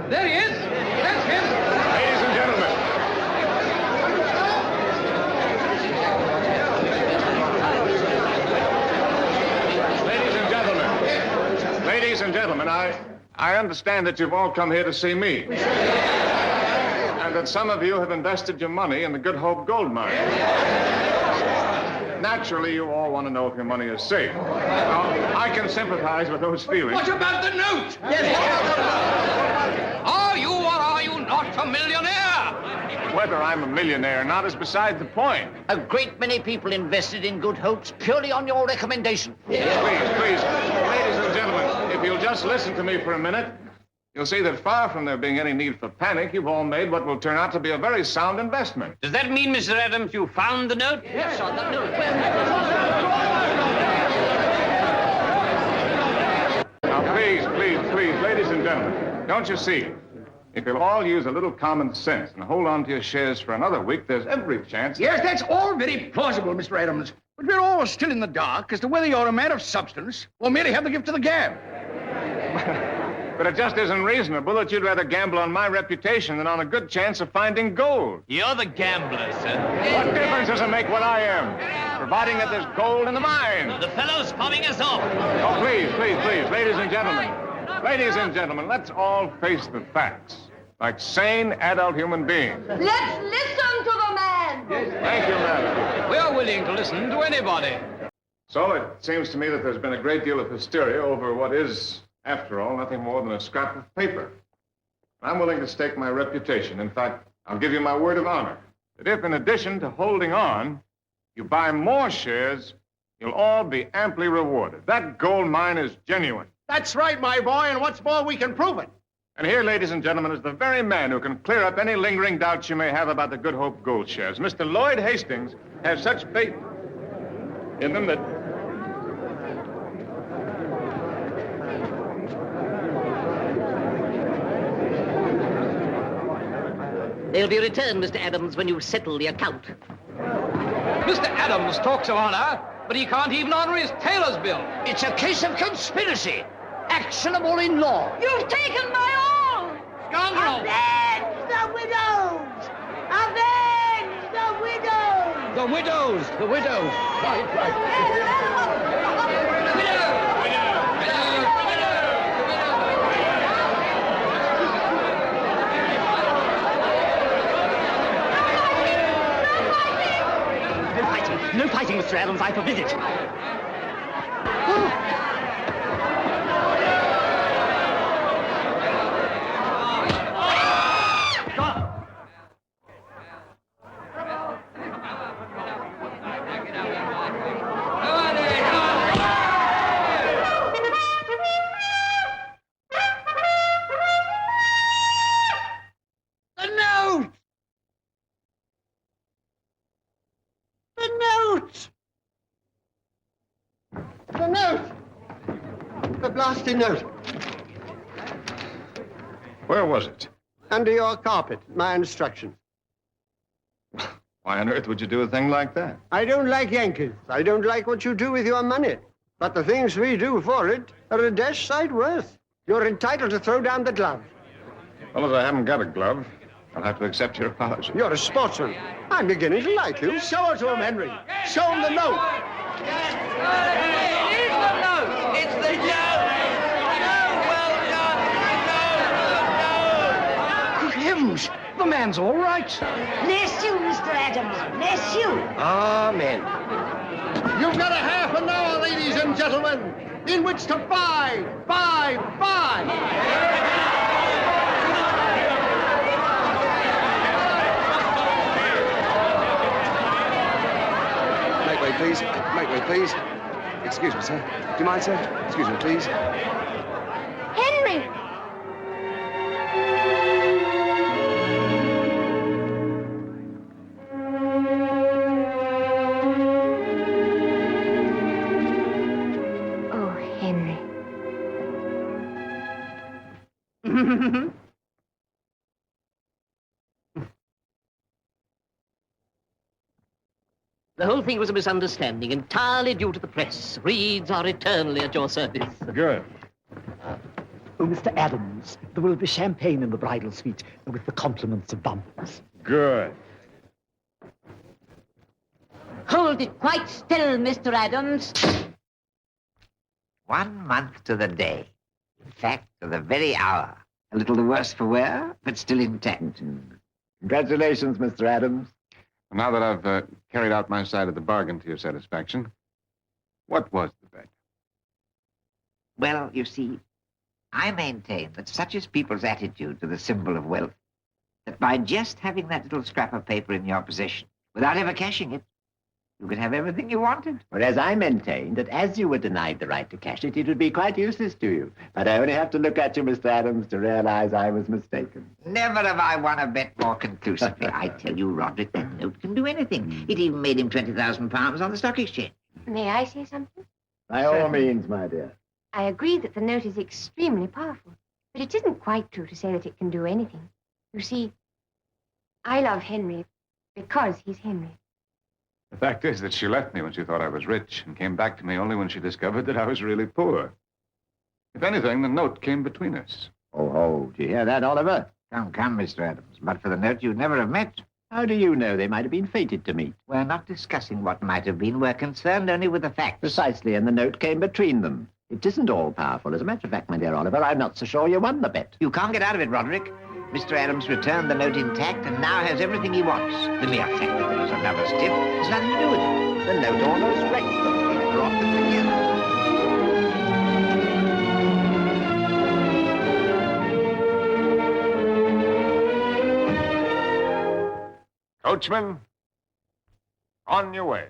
There he is. That's him. Ladies and gentlemen. Ladies and gentlemen, I understand that you've all come here to see me. And that some of you have invested your money in the Good Hope gold mine. Naturally, you all want to know if your money is safe. Well, I can sympathize with those feelings. What about the note? Yes. Are you or are you not a millionaire? Whether I'm a millionaire or not is beside the point. A great many people invested in Good Hopes purely on your recommendation. Please, ladies and gentlemen, if you'll just listen to me for a minute, you'll see that far from there being any need for panic, you've all made what will turn out to be a very sound investment. Does that mean, Mr. Adams, you found the note? Yes, sir, the note. Now, please, ladies and gentlemen, don't you see? If you'll all use a little common sense and hold on to your shares for another week, there's every chance... Yes, that's all very plausible, Mr. Adams. But we're all still in the dark as to whether you're a man of substance or merely have the gift of the gab. But it just isn't reasonable that you'd rather gamble on my reputation than on a good chance of finding gold. You're the gambler, sir. What difference does it make what I am? Providing that there's gold in the mine. The fellow's fobbing us off. Oh, please, ladies and gentlemen. Ladies and gentlemen, let's all face the facts. Like sane, adult human beings. Let's listen to the man. Thank you, madam. We're willing to listen to anybody. So it seems to me that there's been a great deal of hysteria over what is, after all, nothing more than a scrap of paper. I'm willing to stake my reputation. In fact, I'll give you my word of honor that if, in addition to holding on, you buy more shares, you'll all be amply rewarded. That gold mine is genuine. That's right, my boy, and what's more, we can prove it. And here, ladies and gentlemen, is the very man who can clear up any lingering doubts you may have about the Good Hope gold shares. Mr. Lloyd Hastings has such faith in them that... They'll be returned, Mr. Adams, when you settle the account. Mr. Adams talks of honor, but he can't even honor his tailor's bill. It's a case of conspiracy, actionable in law. You've taken my all. Scoundrel! Avenge the widows. Avenge the widows. The widows. Right. No fighting, Mr. Adams, I forbid it. The blasted note. Where was it? Under your carpet, my instructions. Why on earth would you do a thing like that? I don't like Yankees. I don't like what you do with your money. But the things we do for it are a dash sight worse. You're entitled to throw down the glove. Well, as I haven't got a glove, I'll have to accept your apology. You're a sportsman. I'm beginning to like you. Show it to him, Henry. Show him the note. It's the note! Well done! Good heavens, the man's all right. Bless you, Mr. Adams. Bless you. Amen. You've got a half an hour, ladies and gentlemen, in which to buy. Make way, please. Make way, please. Excuse me, sir. Do you mind, sir? Excuse me, please. Henry. Oh, Henry. The whole thing was a misunderstanding, entirely due to the press. Reeds are eternally at your service. Good. Oh, Mr. Adams, there will be champagne in the bridal suite with the compliments of Bumpers. Good. Hold it quite still, Mr. Adams. 1 month to the day. In fact, to the very hour. A little the worse for wear, but still intact. Congratulations, Mr. Adams. Now that I've carried out my side of the bargain to your satisfaction, what was the bet? Well, you see, I maintain that such is people's attitude to the symbol of wealth, that by just having that little scrap of paper in your possession, without ever cashing it, you could have everything you wanted. Whereas I maintain that as you were denied the right to cash it, it would be quite useless to you. But I only have to look at you, Mr. Adams, to realize I was mistaken. Never have I won a bet more conclusively. I tell you, Roderick, that note can do anything. It even made him £20,000 on the stock exchange. May I say something? By all means, my dear. I agree that the note is extremely powerful, but it isn't quite true to say that it can do anything. You see, I love Henry because he's Henry. The fact is that she left me when she thought I was rich and came back to me only when she discovered that I was really poor. If anything, the note came between us. Oh, do you hear that, Oliver? Come, Mr. Adams. But for the note, you'd never have met. How do you know they might have been fated to meet? We're not discussing what might have been. We're concerned only with the facts. Precisely, and the note came between them. It isn't all powerful. As a matter of fact, my dear Oliver, I'm not so sure you won the bet. You can't get out of it, Roderick. Mr. Adams returned the note intact and now has everything he wants. The mere fact that there was another stiff has nothing to do with it. The note almost wrecked them. It brought them together. Coachman, on your way.